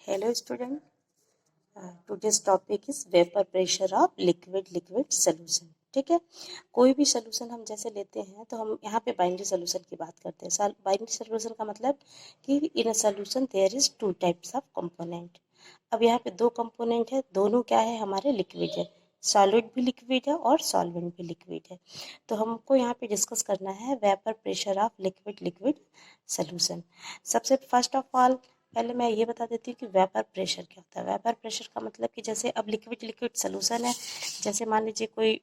Hello student, today's topic is vapor pressure of liquid solution. ठीक है, कोई भी सोल्यूशन हम जैसे लेते हैं तो हम यहाँ पे बाइनरी सोल्यूशन की बात करते हैं। बाइनरी सोल्यूशन का मतलब कि in a solution there is two types of component. अब यहाँ पे दो कंपोनेंट है, दोनों क्या है, हमारे लिक्विड है, सॉलिड भी लिक्विड है और सॉल्वेंट भी लिक्विड है। तो हमको यहाँ पे डिस्कस करना है vapour pressure of liquid solution. सबसे फर्स्ट ऑफ ऑल पहले मैं ये बता देती हूँ कि वेपर प्रेशर क्या होता है। वेपर प्रेशर का मतलब कि जैसे अब लिक्विड सोल्यूशन है, जैसे मान लीजिए कोई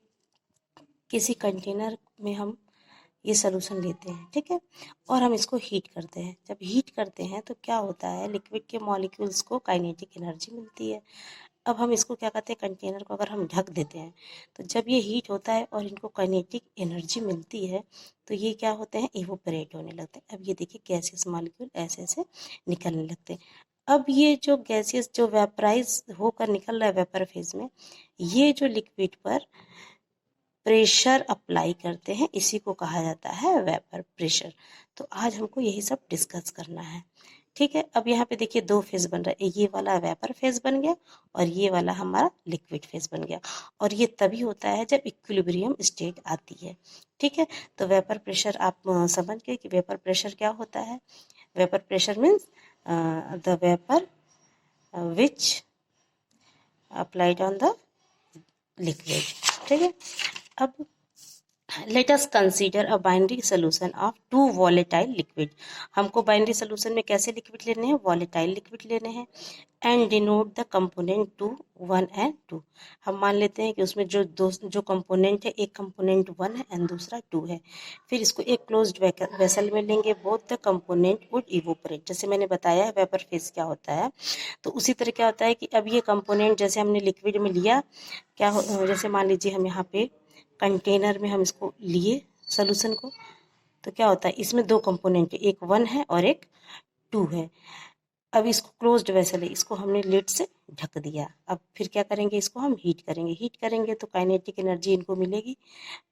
किसी कंटेनर में हम ये सोल्यूशन लेते हैं, ठीक है, और हम इसको हीट करते हैं। जब हीट करते हैं तो क्या होता है, लिक्विड के मॉलिक्यूल्स को काइनेटिक एनर्जी मिलती है। अब हम इसको क्या कहते हैं, कंटेनर को अगर हम ढक देते हैं तो जब ये हीट होता है और इनको काइनेटिक एनर्जी मिलती है तो ये क्या होते हैं, इवोपरेट होने लगते हैं। अब ये देखिए गैसियस मॉलिक्यूल ऐसे ऐसे निकलने लगते हैं। अब ये जो गैसियस जो वेपराइज होकर निकल रहा है वेपर फेज में, ये जो लिक्विड पर प्रेशर अप्लाई करते हैं, इसी को कहा जाता है वेपर प्रेशर। तो आज हमको यही सब डिस्कस करना है, ठीक है। अब यहाँ पे देखिए दो फेज बन रहा है, ये वाला वेपर फेज बन गया और ये वाला हमारा लिक्विड फेज बन गया। और ये तभी होता है जब इक्विलिब्रियम स्टेट आती है, ठीक है। तो वेपर प्रेशर आप समझ गए कि वेपर प्रेशर क्या होता है। Vapour pressure means the vapour which applied on the liquid, ठीक है। अब let us consider a binary solution of two volatile liquid। हमको बाइनरी सोल्यूशन में कैसे लिक्विड लेने हैं, वॉलेटाइल लिक्विड लेने हैं। And denote the component 2 1 and 2। हम मान लेते हैं कि उसमें जो कंपोनेंट है, एक कंपोनेंट 1 है एंड दूसरा 2 है। फिर इसको एक क्लोज्ड वेसल में लेंगे, both the component would evaporate. जैसे मैंने बताया है वेपर फेज क्या होता है, तो उसी तरह क्या होता है कि अब ये कंपोनेंट जैसे हमने लिक्विड में लिया, जैसे मान लीजिए हम यहाँ पे कंटेनर में हम इसको लिए सोल्यूशन को, तो क्या होता है, इसमें दो कंपोनेंट है, एक 1 है और एक 2 है। अब इसको क्लोज्ड वेसल है, इसको हमने लिड से ढक दिया। अब फिर क्या करेंगे, इसको हम हीट करेंगे तो काइनेटिक एनर्जी इनको मिलेगी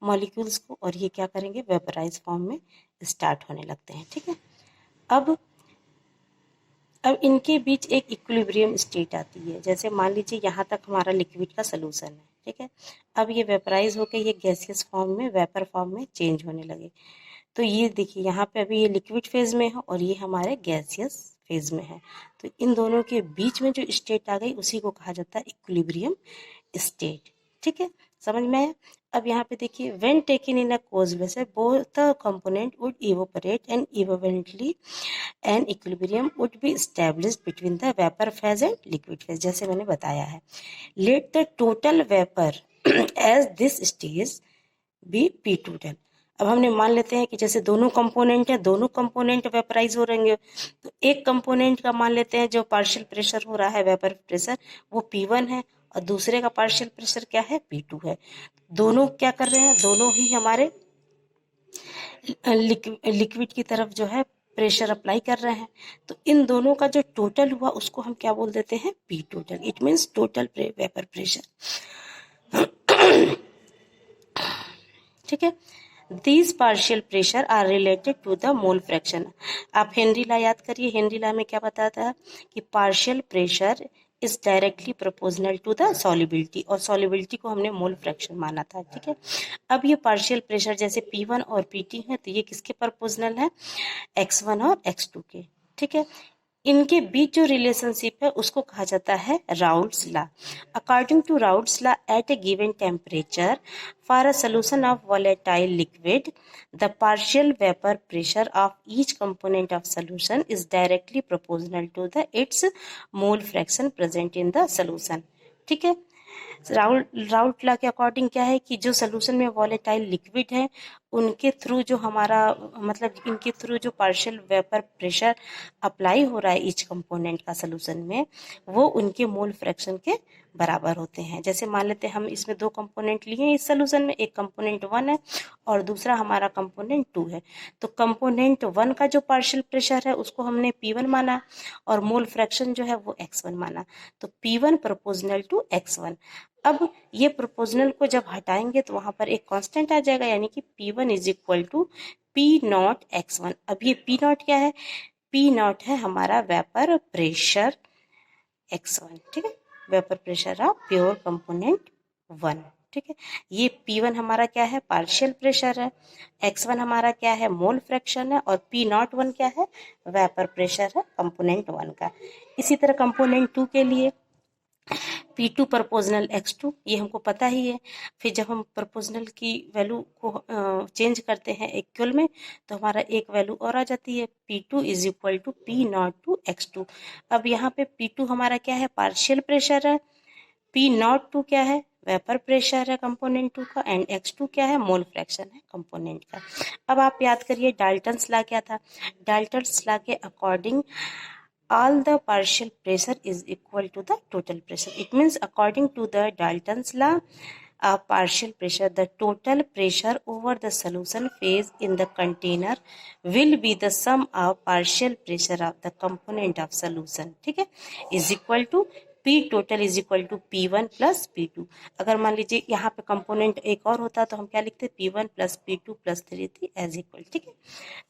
मॉलिक्यूल्स को, और ये क्या करेंगे, वेपराइज फॉर्म में स्टार्ट होने लगते हैं, ठीक है। अब इनके बीच एक इक्विलिब्रियम स्टेट आती है। जैसे मान लीजिए यहाँ तक हमारा लिक्विड का सोल्यूशन है, ठीक है। अब ये वेपराइज होकर ये गैसियस फॉर्म में, वेपर फॉर्म में चेंज होने लगे। तो ये देखिए यहाँ पे अभी ये लिक्विड फेज में है और ये हमारे गैसियस फेज में है। तो इन दोनों के बीच में जो स्टेट आ गई उसी को कहा जाता है इक्विलिब्रियम स्टेट, ठीक है, समझ में आया। अब यहाँ पे देखिए when taken in a closed vessel both the component would evaporate and eventually an equilibrium would be established between the vapour phase and liquid phase, जैसे मैंने बताया है। Let the total vapour as this stage be P total. अब हमने मान लेते हैं कि जैसे दोनों कंपोनेंट है, दोनों कंपोनेंट वेपराइज हो रहेंगे, तो एक कंपोनेंट का मान लेते हैं जो पार्शियल प्रेशर हो रहा है वेपर प्रेशर, वो P1 है और दूसरे का पार्शियल प्रेशर क्या है, P2 है। दोनों क्या कर रहे हैं, दोनों ही हमारे लिक्विड की तरफ जो है प्रेशर अप्लाई कर रहे हैं। तो इन दोनों का जो टोटल हुआ उसको हम क्या बोल देते हैं, P total. It means total vapour pressure, ठीक है। These partial pressure are related to the mole fraction। आप हेनरी लॉ याद करिए, हेनरी लॉ में क्या बताता है कि partial pressure is directly proportional to the solubility, और सॉल्युबिलिटी को हमने मोल फ्रैक्शन माना था, ठीक है। अब ये पार्शियल प्रेशर जैसे P1 और P2 है, तो ये किसके प्रोपोर्शनल है, X1 और X2 के, ठीक है। इनके बीच जो रिलेशनशिप है उसको कहा जाता है Raoult's law. According to Raoult's law, at a given temperature for a solution of volatile liquid, the partial vapour pressure of each component of solution is directly proportional to the its mole fraction present in the solution, ठीक है। Raoult law के according क्या है कि जो solution में volatile liquid है उनके थ्रू जो हमारा मतलब इनके थ्रू जो पार्शियल वेपर प्रेशर अप्लाई हो रहा है ईच कंपोनेंट का सोल्यूशन में, वो उनके मोल फ्रैक्शन के बराबर होते हैं। जैसे मान लेते हैं हम इसमें दो कंपोनेंट लिए हैं इस सोल्यूशन में, एक कंपोनेंट 1 है और दूसरा हमारा कंपोनेंट 2 है। तो कंपोनेंट 1 का जो पार्शियल प्रेशर है उसको हमने P1 माना और मोल फ्रैक्शन जो है वो X1 माना, तो P1 प्रोपोर्शनल टू X1। अब ये प्रोपोर्शनल को जब हटाएंगे तो वहां पर एक कांस्टेंट आ जाएगा, यानी कि P1 is equal to P0 X1। अब ये P0 क्या है, P0 है हमारा वेपर प्रेशर, x1, ठीक है, vapour pressure of pure component 1, ठीक है। ये P1 हमारा क्या है, पार्शियल प्रेशर है, x1 हमारा क्या है, मोल फ्रैक्शन है, और P01 क्या है, वेपर प्रेशर है कंपोनेंट 1 का। इसी तरह कंपोनेंट 2 के लिए P2 प्रोपोर्शनल x2, ये हमको पता ही है। फिर जब हम प्रोपोर्शनल की वैल्यू को चेंज करते हैं इक्वल में, तो हमारा एक वैल्यू और आ जाती है, P2 is equal to P0 to x2। अब यहाँ पे P2 हमारा क्या है, पार्शियल प्रेशर है, P02 क्या है, वेपर प्रेशर है कंपोनेंट 2 का, एंड x2 क्या है, मोल फ्रैक्शन है कंपोनेंट का। अब आप याद करिए डाल्टन्स लॉ क्या था, डाल्टन्स लॉ के according all the partial pressure is equal to the total pressure. It means according to the Dalton's law of partial pressure, the total pressure over the solution phase in the container will be the sum of partial pressure of the component of solution, ठीक है, is equal to P total is equal to P1 plus P2। अगर मान लीजिए यहाँ पे component एक और होता तो हम क्या लिखते, P1 plus P2 plus 3 as equal, ठीक है।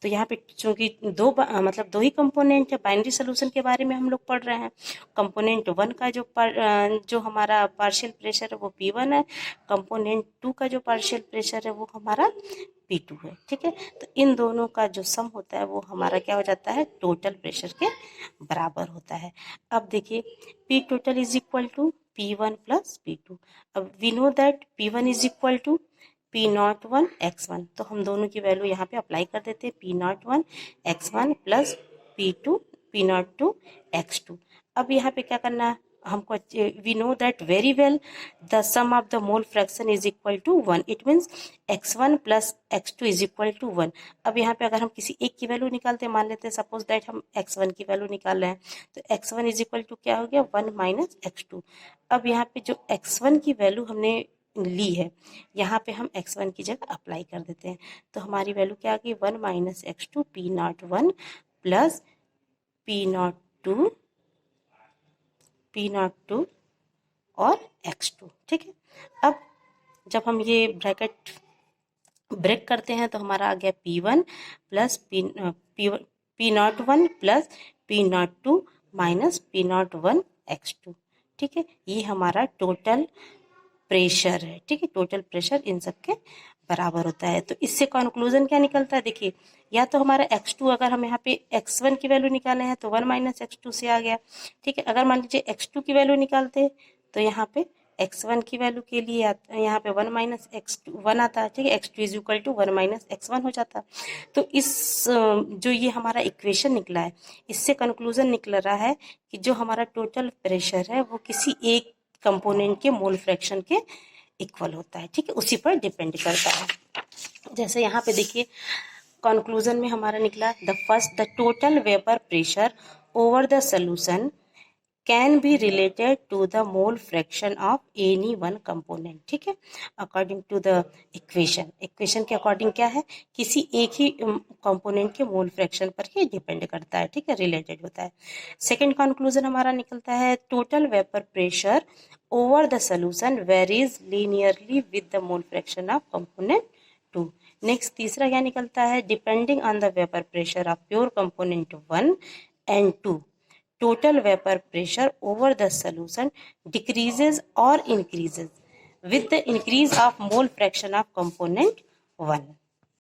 तो यहाँ पे चूंकि मतलब दो ही कंपोनेंट है, बाइनरी सोल्यूशन के बारे में हम लोग पढ़ रहे हैं। कंपोनेंट 1 का जो हमारा पार्शियल प्रेशर है वो P1 है, कंपोनेंट 2 का जो पार्शियल प्रेशर है वो हमारा P2 है, ठीक है। तो इन दोनों का जो सम होता है वो हमारा क्या हो जाता है, टोटल प्रेशर के बराबर होता है। अब देखिए P total is equal to P1 plus P2। अब we know that P1 is equal to P01 x1, तो हम दोनों की वैल्यू यहाँ पे अप्लाई कर देते हैं, P01 x1 plus P02 x2। अब यहाँ पे क्या करना है हमको, we know that very well the sum of the mole fraction is equal to 1, it means x1 plus x2 is equal to 1। अब यहाँ पे अगर हम किसी एक की वैल्यू निकालते हैं, मान लेते हैं सपोज दैट हम x1 की वैल्यू निकाल रहे हैं, तो x1 इज इक्वल टू क्या हो गया, 1 माइनस x2। अब यहाँ पे जो x1 की वैल्यू हमने ली है, यहाँ पे हम x1 की जगह अप्लाई कर देते हैं, तो हमारी वैल्यू क्या आ गई, 1 minus x2 P01 plus P02 और x2, ठीक है। अब जब हम ये ब्रैकेट ब्रेक करते हैं तो हमारा आ गया P1 plus P01 plus P02 minus P01 x2, ठीक है। ये हमारा टोटल प्रेशर है, ठीक है, टोटल प्रेशर इन सब के बराबर होता है। तो इससे कंक्लूजन क्या निकलता है, देखिए या तो हमारा x2, अगर हम यहाँ पे x1 की वैल्यू निकाले हैं तो 1 माइनस x2 से आ गया, ठीक है। अगर मान लीजिए x2 की वैल्यू निकालते तो यहाँ पे x1 की वैल्यू के लिए यहाँ पे 1 माइनस x2 1 आता है, ठीक है, x2 is equal to 1 minus x1 हो जाता। तो इस जो ये हमारा इक्वेशन निकला है, इससे कंक्लूजन निकल रहा है कि जो हमारा टोटल प्रेशर है वो किसी एक कंपोनेंट के मोल फ्रैक्शन के इक्वल होता है, ठीक है, उसी पर डिपेंड करता है। जैसे यहाँ पे देखिए कंक्लूजन में हमारा निकला, the total vapour pressure over the solution can be related to the mole fraction of any one component, ठीक है, अकॉर्डिंग टू द इक्वेशन के अकॉर्डिंग क्या है, किसी एक ही कंपोनेंट के मोल फ्रैक्शन पर ही डिपेंड करता है, ठीक है, रिलेटेड होता है। सेकंड कंक्लूजन हमारा निकलता है, total vapour pressure over the solution varies linearly with the mole fraction of component 2। Next तीसरा क्या निकलता है, depending on the vapour pressure of pure component 1 and 2, total vapor pressure over the solution decreases or increases with the increase of mole fraction of component 1।